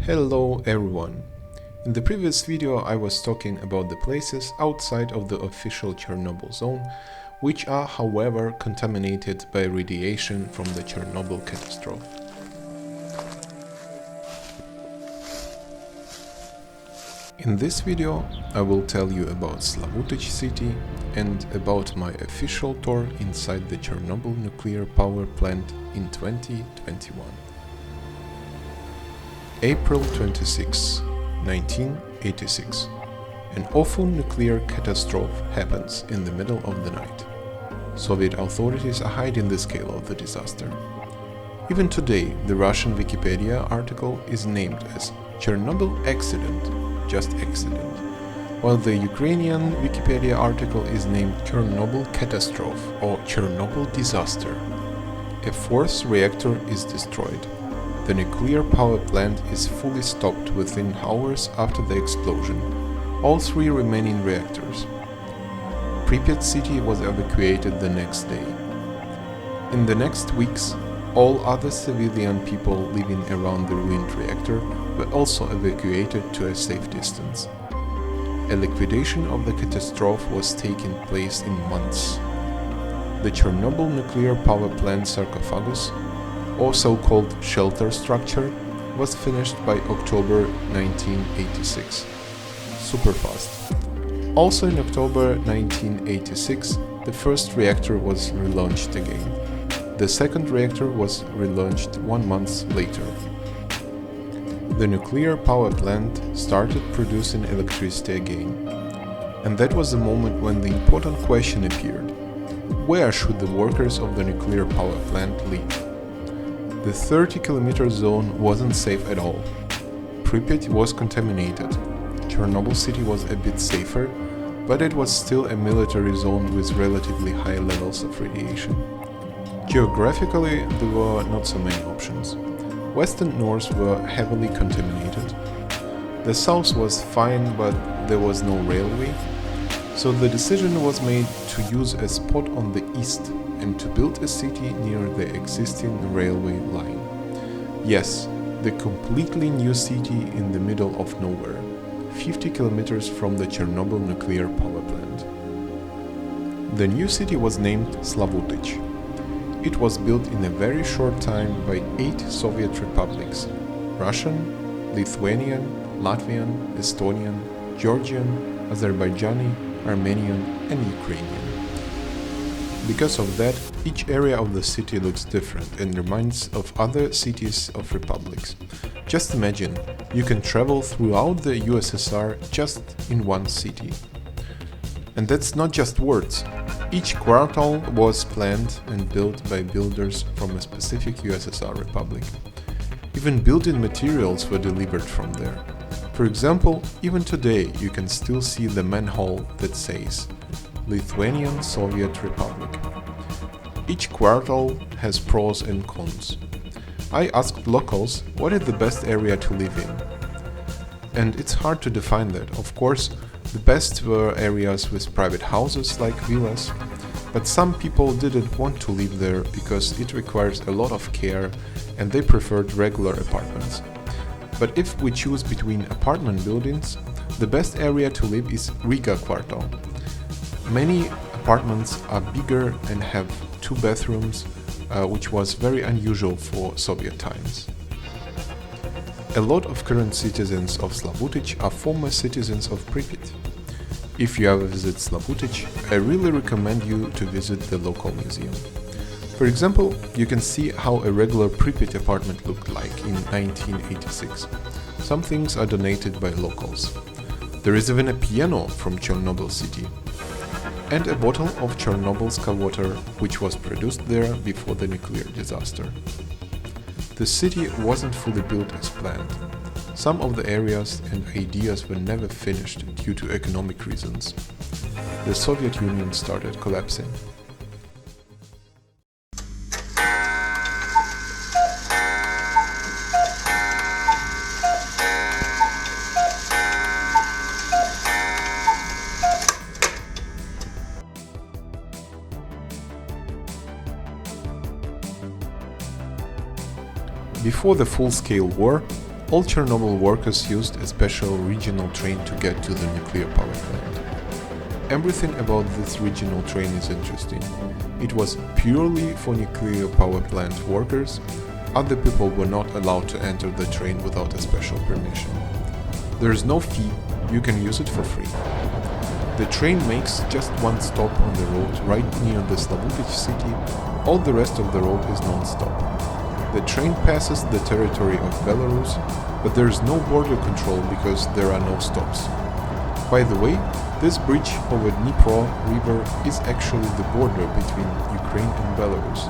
Hello everyone! In the previous video I was talking about the places outside of the official Chernobyl zone, which are however contaminated by radiation from the Chernobyl catastrophe. In this video I will tell you about Slavutych city and about my official tour inside the Chernobyl nuclear power plant in 2021. April 26, 1986. An awful nuclear catastrophe happens in the middle of the night. Soviet authorities are hiding the scale of the disaster. Even today, the Russian Wikipedia article is named as Chernobyl accident, just accident, while the Ukrainian Wikipedia article is named Chernobyl catastrophe or Chernobyl disaster. A fourth reactor is destroyed. The nuclear power plant is fully stopped within hours after the explosion. All three remaining reactors. Pripyat city was evacuated the next day. In the next weeks, all other civilian people living around the ruined reactor were also evacuated to a safe distance. A liquidation of the catastrophe was taking place in months. The Chernobyl nuclear power plant sarcophagus, or so-called shelter structure, was finished by October 1986. Super fast. Also in October 1986, the first reactor was relaunched again. The second reactor was relaunched 1 month later. The nuclear power plant started producing electricity again. And that was the moment when the important question appeared. Where should the workers of the nuclear power plant live? The 30-kilometer zone wasn't safe at all. Pripyat was contaminated. Chernobyl city was a bit safer, but it was still a military zone with relatively high levels of radiation. Geographically, there were not so many options. West and north were heavily contaminated. The south was fine, but there was no railway, so the decision was made to use a spot on the east and to build a city near the existing railway line. Yes, the completely new city in the middle of nowhere, 50 kilometers from the Chernobyl nuclear power plant. The new city was named Slavutych. It was built in a very short time by 8 Soviet republics: Russian, Lithuanian, Latvian, Estonian, Georgian, Azerbaijani, Armenian and Ukrainian. Because of that, each area of the city looks different and reminds of other cities of republics. Just imagine, you can travel throughout the USSR just in one city. And that's not just words. Each quartal was planned and built by builders from a specific USSR republic. Even building materials were delivered from there. For example, even today you can still see the manhole that says Lithuanian Soviet Republic. Each quartal has pros and cons. I asked locals what is the best area to live in. And it's hard to define that. Of course, the best were areas with private houses like villas, but some people didn't want to live there because it requires a lot of care and they preferred regular apartments. But if we choose between apartment buildings, the best area to live is Riga Quartal. Many apartments are bigger and have 2 bathrooms, which was very unusual for Soviet times. A lot of current citizens of Slavutych are former citizens of Pripyat. If you ever visit Slavutych, I really recommend you to visit the local museum. For example, you can see how a regular Pripyat apartment looked like in 1986. Some things are donated by locals. There is even a piano from Chernobyl city. And a bottle of Chernobylska water, which was produced there before the nuclear disaster. The city wasn't fully built as planned. Some of the areas and ideas were never finished due to economic reasons. The Soviet Union started collapsing. Before the full-scale war, All Chernobyl workers used a special regional train to get to the nuclear power plant. Everything about this regional train is interesting. It was purely for nuclear power plant workers. Other people were not allowed to enter the train without a special permission. There is no fee, you can use it for free. The train makes just one stop on the road right near the Slavutich city. All the rest of the road is non-stop. The train passes the territory of Belarus, but there is no border control because there are no stops. By the way, this bridge over Dnipro river is actually the border between Ukraine and Belarus,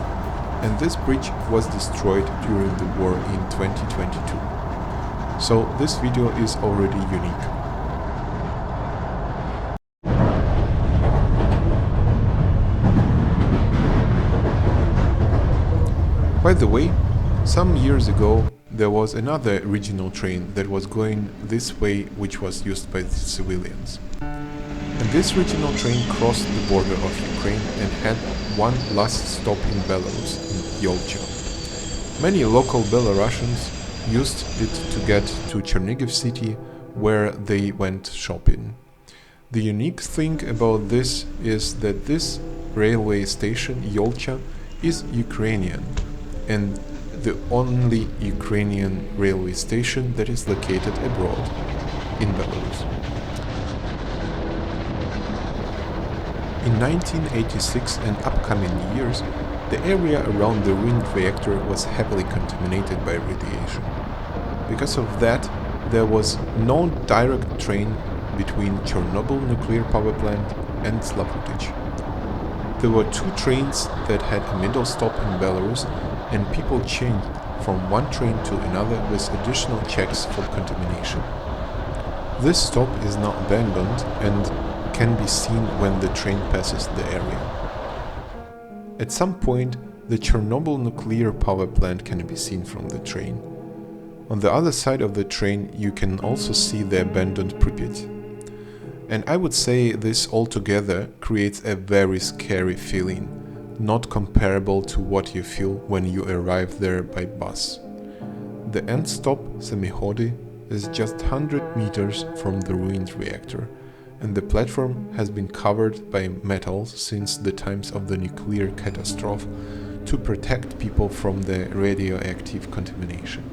and this bridge was destroyed during the war in 2022. So this video is already unique. By the way, some years ago there was another regional train that was going this way, which was used by the civilians. And this regional train crossed the border of Ukraine and had one last stop in Belarus, in Yolcha. Many local Belarusians used it to get to Chernigiv city, where they went shopping. The unique thing about this is that this railway station, Yolcha, is Ukrainian, and the only Ukrainian railway station that is located abroad, in Belarus. In 1986 and upcoming years, the area around the ruined reactor was heavily contaminated by radiation. Because of that, there was no direct train between Chernobyl nuclear power plant and Slavutich. There were two trains that had a middle stop in Belarus, and people changed from one train to another with additional checks for contamination. This stop is now abandoned and can be seen when the train passes the area. At some point, the Chernobyl nuclear power plant can be seen from the train. On the other side of the train, you can also see the abandoned Pripyat. And I would say this altogether creates a very scary feeling, not comparable to what you feel when you arrive there by bus. The end stop, Semihody, is just 100 meters from the ruined reactor, and the platform has been covered by metal since the times of the nuclear catastrophe to protect people from the radioactive contamination.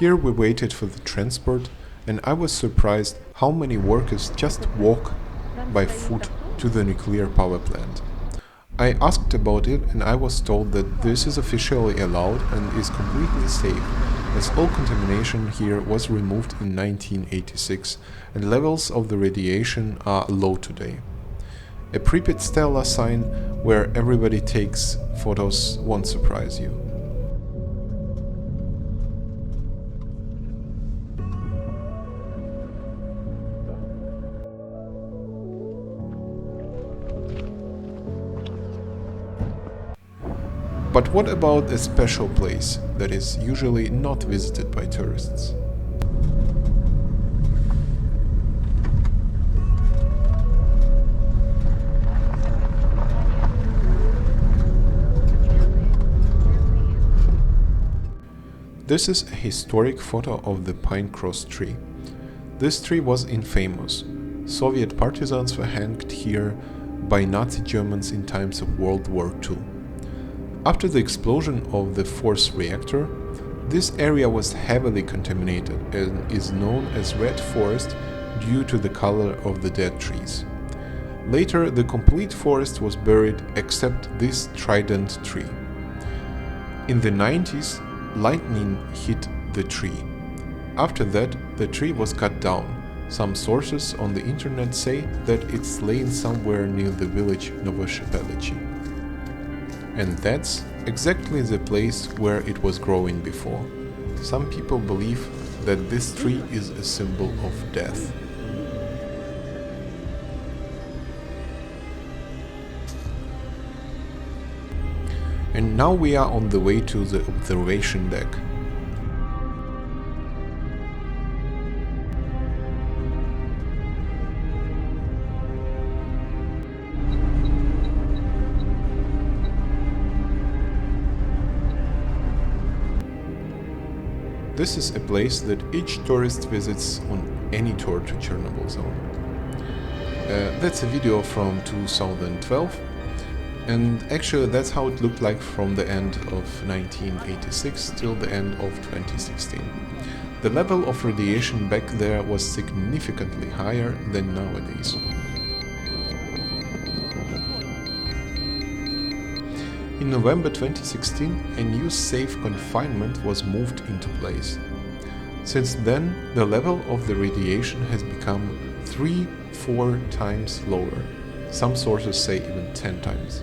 Here we waited for the transport, and I was surprised how many workers just walk by foot to the nuclear power plant. I asked about it, and I was told that this is officially allowed and is completely safe, as all contamination here was removed in 1986 and levels of the radiation are low today. A Pripyat Stela sign where everybody takes photos won't surprise you. But what about a special place that is usually not visited by tourists? This is a historic photo of the Pine Cross tree. This tree was infamous. Soviet partisans were hanged here by Nazi Germans in times of World War II. After the explosion of the fourth reactor, this area was heavily contaminated and is known as Red Forest due to the color of the dead trees. Later, the complete forest was buried except this trident tree. In the 90s, lightning hit the tree. After that, the tree was cut down. Some sources on the internet say that it's laying somewhere near the village Novoshepelichi. And that's exactly the place where it was growing before. Some people believe that this tree is a symbol of death. And now we are on the way to the observation deck. This is a place that each tourist visits on any tour to Chernobyl zone. That's a video from 2012, and actually that's how it looked like from the end of 1986 till the end of 2016. The level of radiation back there was significantly higher than nowadays. In November 2016, a new safe confinement was moved into place. Since then, the level of the radiation has become 3-4 times lower. Some sources say even 10 times.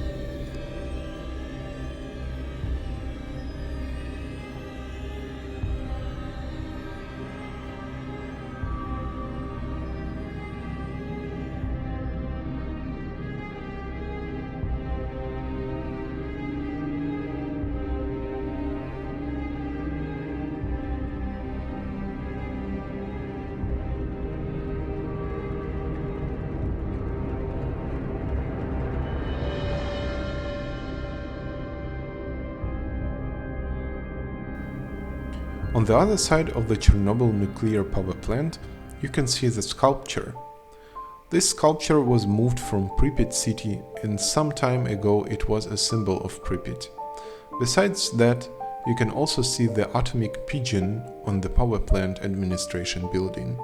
On the other side of the Chernobyl nuclear power plant, you can see the sculpture. This sculpture was moved from Pripyat city, and some time ago it was a symbol of Pripyat. Besides that, you can also see the atomic pigeon on the power plant administration building.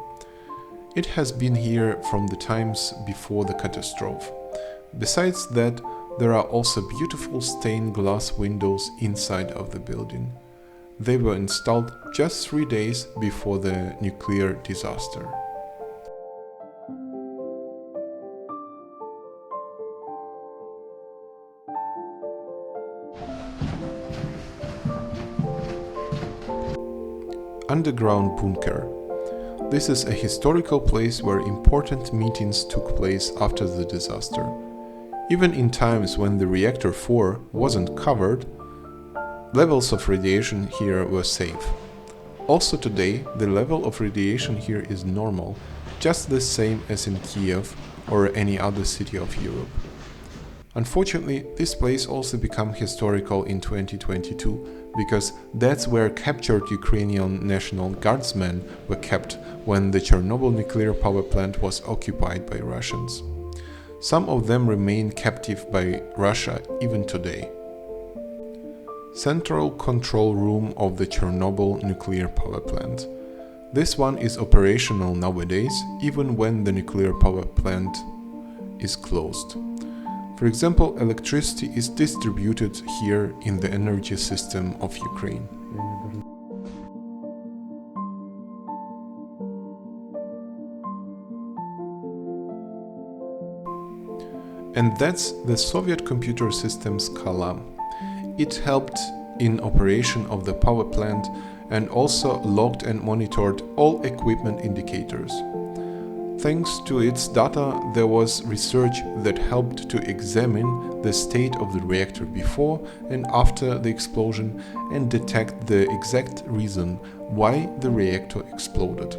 It has been here from the times before the catastrophe. Besides that, there are also beautiful stained glass windows inside of the building. They were installed just 3 days before the nuclear disaster. Underground bunker. This is a historical place where important meetings took place after the disaster. Even in times when the reactor 4 wasn't covered, levels of radiation here were safe. Also today, the level of radiation here is normal, just the same as in Kiev or any other city of Europe. Unfortunately, this place also became historical in 2022, because that's where captured Ukrainian National Guardsmen were kept when the Chernobyl nuclear power plant was occupied by Russians. Some of them remain captive by Russia even today. Central control room of the Chernobyl nuclear power plant. This one is operational nowadays, even when the nuclear power plant is closed. For example, electricity is distributed here in the energy system of Ukraine. And that's the Soviet computer system Skala. It helped in operation of the power plant and also logged and monitored all equipment indicators. Thanks to its data, there was research that helped to examine the state of the reactor before and after the explosion and detect the exact reason why the reactor exploded.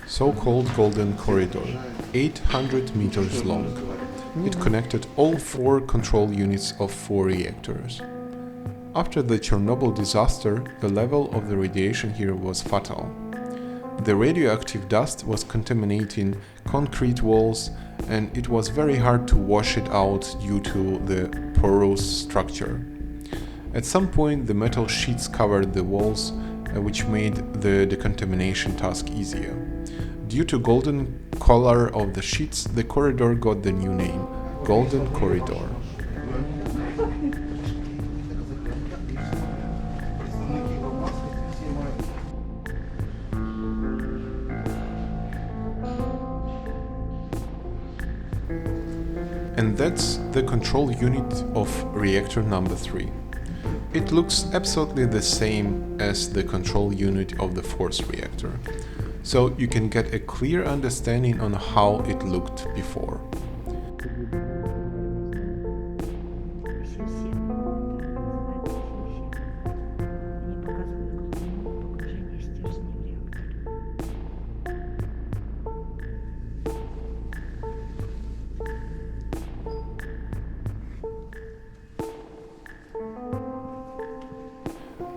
So-called Golden Corridor, 800 meters long. It connected all 4 control units of 4 reactors. After the Chernobyl disaster, the level of the radiation here was fatal. The radioactive dust was contaminating concrete walls, and it was very hard to wash it out due to the porous structure. At some point, the metal sheets covered the walls, which made the decontamination task easier. Due to golden color of the sheets, the corridor got the new name, Golden Corridor. And that's the control unit of reactor number 3. It looks absolutely the same as the control unit of the force reactor, so you can get a clear understanding on how it looked before.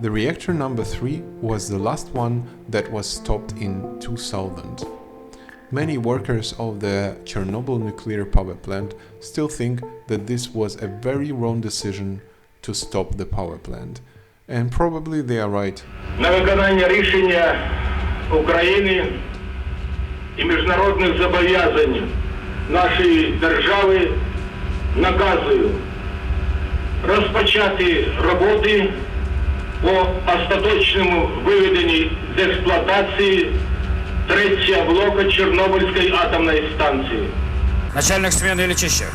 The reactor number 3 was the last one that was stopped in 2000. Many workers of the Chernobyl nuclear power plant still think that this was a very wrong decision to stop the power plant. And probably they are right. На виконання рішення України і міжнародних зобов'язань нашої держави наказую розпочати роботи по остаточному виведенню з експлуатації третього блока Чернобыльской атомной станции. Начальник смены Личищев.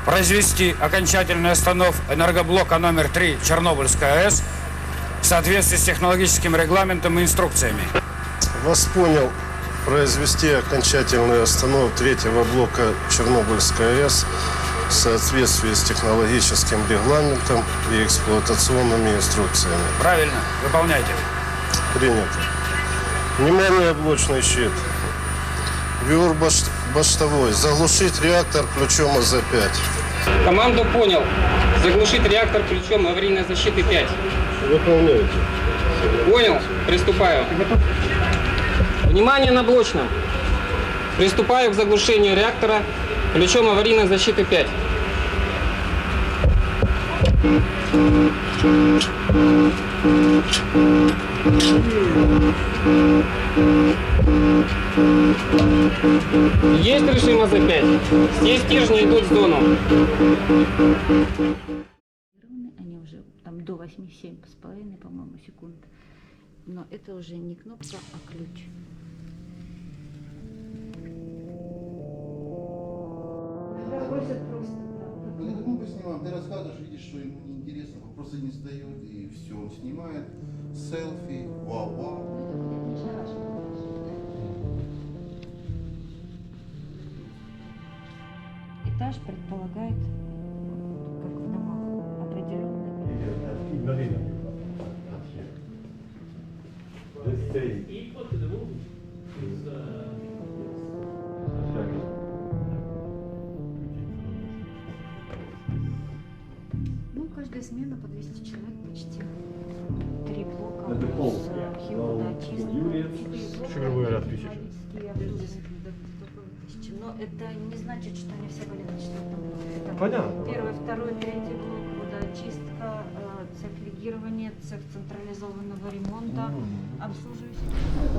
Произвести окончательный останов энергоблока номер 3 Чернобыльской АЭС в соответствии с технологическим регламентом и инструкциями. Вас понял. Произвести окончательную остановку третьего блока Чернобыльской АЭС в соответствии с технологическим регламентом и эксплуатационными инструкциями. Правильно, выполняйте. Принято. Внимание, блочный щит. Виур баштовой. Заглушить реактор ключом АЗ-5. Команду понял. Заглушить реактор ключом аварийной защиты 5. Выполняйте. Понял. Приступаю. Внимание на блочном. Приступаю к заглушению реактора ключом аварийной защиты 5. Есть режим АЗ-5. Все стержни идут в зону. Они уже там до 8-7,5, по-моему, секунд. Но это уже не кнопка, а ключ. Мы поснимаем, ты рассказываешь, видишь, что ему неинтересно, вопросы не задает, и все, он снимает, селфи, вау-вау. Этаж предполагает, как в домах, определенный. Ну, каждая смена по 200 человек почти. 3 блока. Шагровой ряд 1000. Но это не значит, что они все были на 4-м блоке. Это Понятно. Первый, второй, третий блок, водоочистка, цех легирования, цех централизованного ремонта, обслуживающий.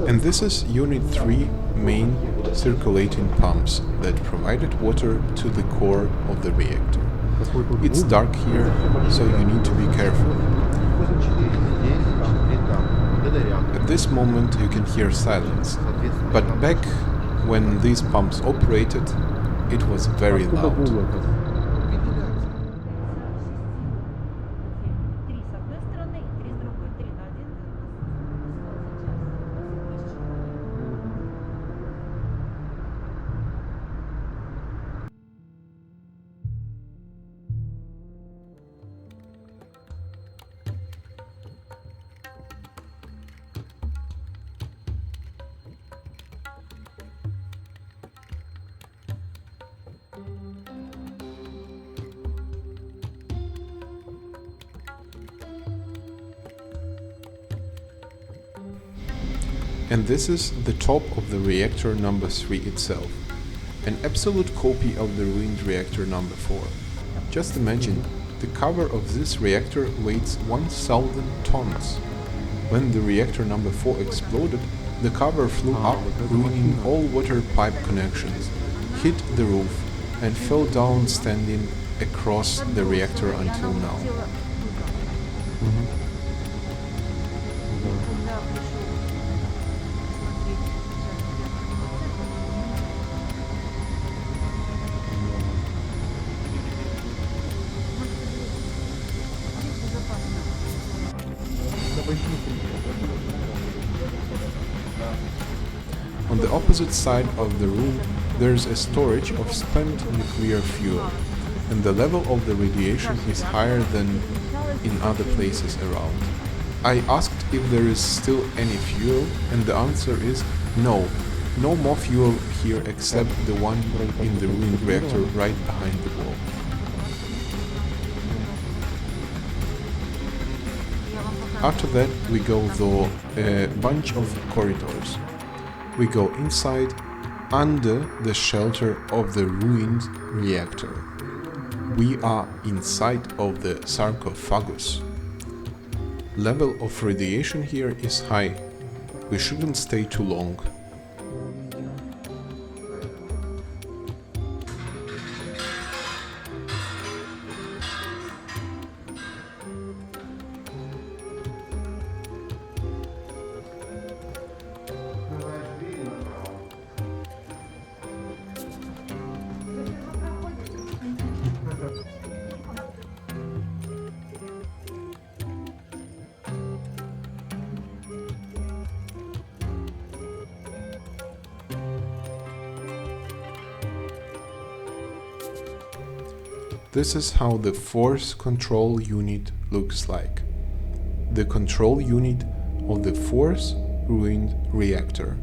And this is Unit 3 main circulating pumps that provided water to the core of the reactor. It's dark here, so you need to be careful. At this moment you can hear silence, but back when these pumps operated, it was very loud. And this is the top of the reactor number 3 itself, an absolute copy of the ruined reactor number 4. Just imagine, the cover of this reactor weighs 1000 tons. When the reactor number 4 exploded, the cover flew up, ruining all water pipe connections, hit the roof, and fell down standing across the reactor until now. On the opposite side of the room there's a storage of spent nuclear fuel, and the level of the radiation is higher than in other places around. I asked if there is still any fuel, and the answer is no. No more fuel here except the one in the ruined reactor right behind the wall. After that we go through a bunch of corridors. We go inside, under the shelter of the ruined reactor. We are inside of the sarcophagus. Level of radiation here is high. We shouldn't stay too long. This is how the force control unit looks like. The control unit of the force ruined reactor.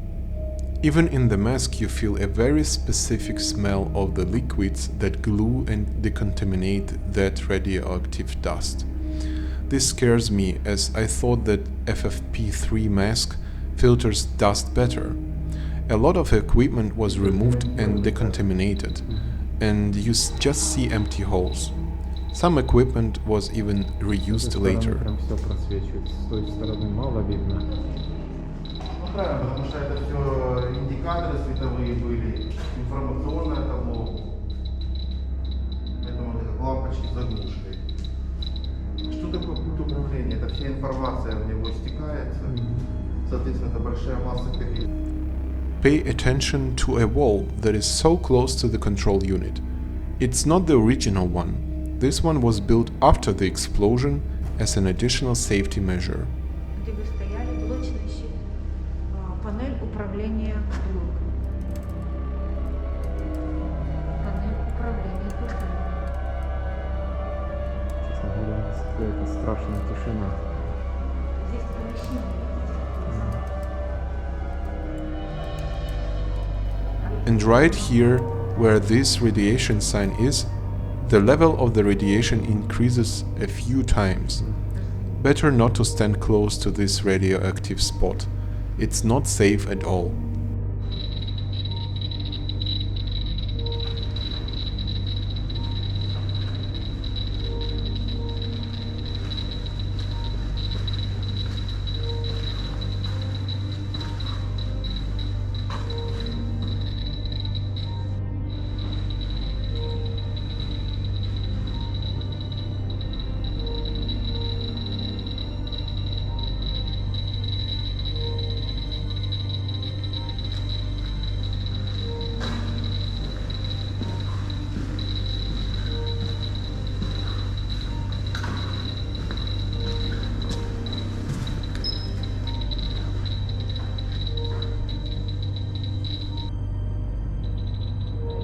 Even in the mask you feel a very specific smell of the liquids that glue and decontaminate that radioactive dust. This scares me, as I thought that FFP3 mask filters dust better. A lot of equipment was removed and decontaminated, and you just see empty holes. Some equipment was even reused later. Правильно, потому что это все индикаторы световые были, информационное табло. Поэтому это как лампочки с заглушкой. Что такое пульт управления? Это вся информация в него стекается. Соответственно, это большая масса кабелей. Pay attention to a wall that is so close to the control unit. It's not the original one. This one was built after the explosion as an additional safety measure. Где вы стояли, блочный щит, панель управления блоком. Панель управления блоком. Честно говоря, какая-то страшная тишина. Здесь помещение. And right here, where this radiation sign is, the level of the radiation increases a few times. Better not to stand close to this radioactive spot. It's not safe at all.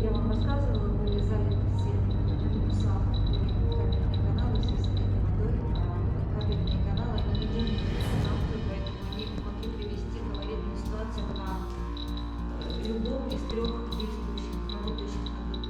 Я вам рассказывала, были залиты все корпуса, кабельные каналы, все залиты водой, а кабельные каналы они нигде не замкнуты, поэтому они могли привести к аварийным ситуациям на любом из трех действующих, работающих на момент.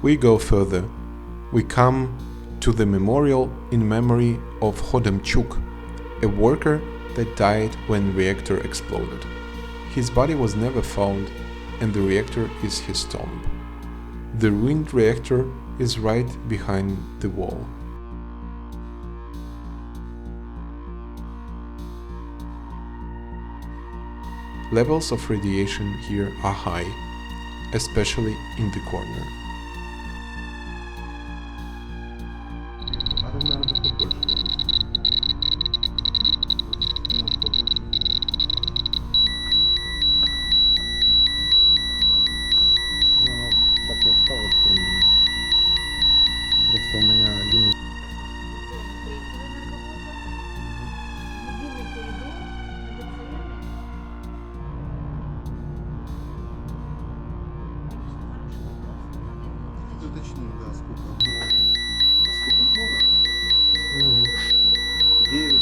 We go further. We come to the memorial in memory of Khodemchuk, a worker that died when reactor exploded. His body was never found, and the reactor is his tomb. The ruined reactor is right behind the wall. Levels of radiation here are high, especially in the corner. А там, наверное, побольше. Немножко больше. Ну, оно так и осталось примерно. Просто у меня лимит. Длинный коридор, Уточним, да, сколько много. 9.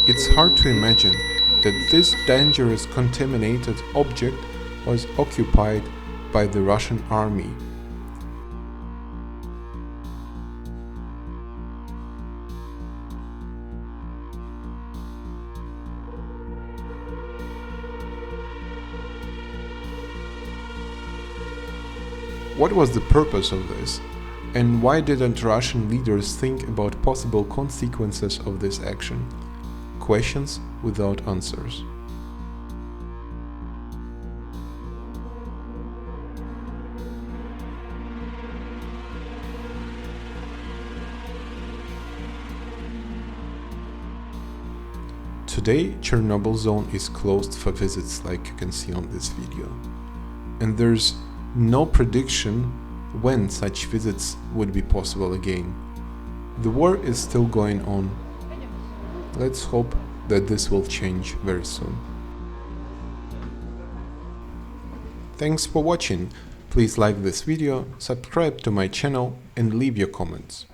It's hard to imagine that this dangerous contaminated object was occupied by the Russian army. What was the purpose of this? And why didn't Russian leaders think about possible consequences of this action? Questions without answers. Today, Chernobyl zone is closed for visits, like you can see on this video. And there's no prediction when such visits would be possible again. The war is still going on. Let's hope that this will change very soon. Thanks for watching. Please like this video, subscribe to my channel and leave your comments.